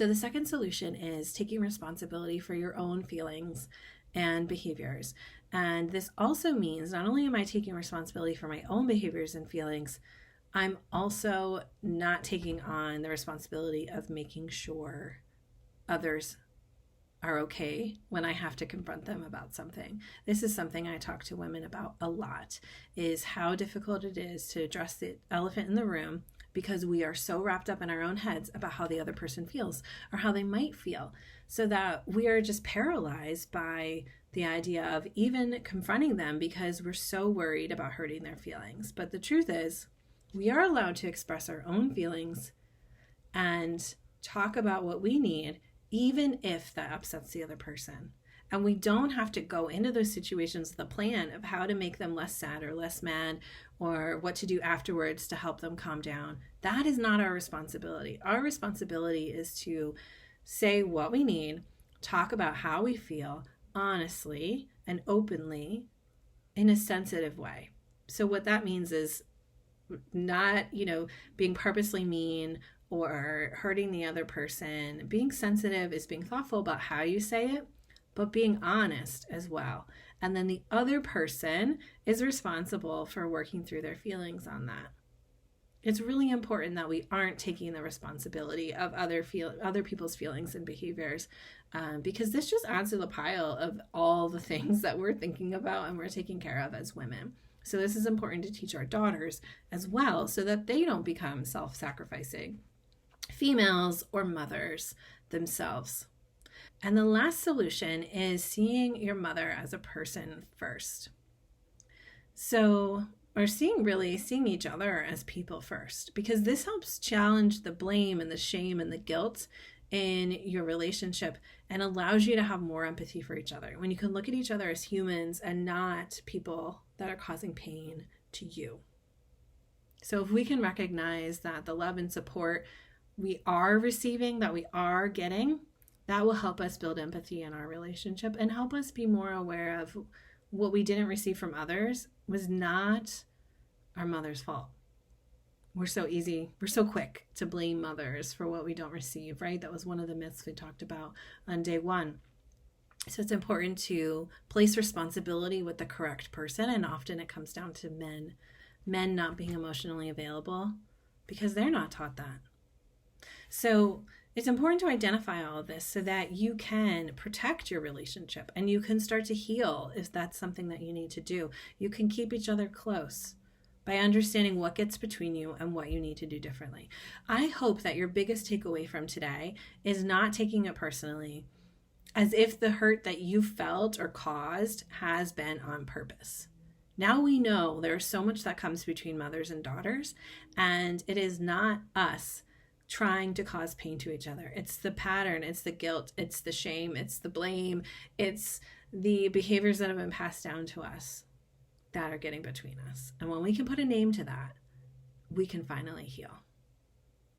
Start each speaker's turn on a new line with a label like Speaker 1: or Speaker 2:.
Speaker 1: So the second solution is taking responsibility for your own feelings and behaviors. And this also means not only am I taking responsibility for my own behaviors and feelings, I'm also not taking on the responsibility of making sure others are okay when I have to confront them about something. This is something I talk to women about a lot, is how difficult it is to address the elephant in the room because we are so wrapped up in our own heads about how the other person feels or how they might feel, so that we are just paralyzed by the idea of even confronting them because we're so worried about hurting their feelings. But the truth is, we are allowed to express our own feelings and talk about what we need, even if that upsets the other person. And we don't have to go into those situations with a plan of how to make them less sad or less mad or what to do afterwards to help them calm down. That is not our responsibility. Our responsibility is to say what we need, talk about how we feel honestly and openly in a sensitive way. So what that means is not, being purposely mean or hurting the other person. Being sensitive is being thoughtful about how you say it, but being honest as well. And then the other person is responsible for working through their feelings on that. It's really important that we aren't taking the responsibility of other people's feelings and behaviors, because this just adds to the pile of all the things that we're thinking about and we're taking care of as women. So this is important to teach our daughters as well, so that they don't become self-sacrificing females or mothers themselves. And the last solution is seeing your mother as a person first. Or seeing each other as people first, because this helps challenge the blame and the shame and the guilt in your relationship and allows you to have more empathy for each other. When you can look at each other as humans and not people that are causing pain to you. So if we can recognize that the love and support we are receiving, that we are getting, that will help us build empathy in our relationship and help us be more aware of what we didn't receive from others was not our mother's fault. We're so quick to blame mothers for what we don't receive, right? That was one of the myths we talked about on day one. So it's important to place responsibility with the correct person, and often it comes down to men not being emotionally available because they're not taught that. So it's important to identify all of this so that you can protect your relationship and you can start to heal if that's something that you need to do. You can keep each other close by understanding what gets between you and what you need to do differently. I hope that your biggest takeaway from today is not taking it personally, as if the hurt that you felt or caused has been on purpose. Now we know there's so much that comes between mothers and daughters, and it is not us trying to cause pain to each other. It's the pattern, it's the guilt, it's the shame, it's the blame, it's the behaviors that have been passed down to us that are getting between us. And when we can put a name to that, we can finally heal.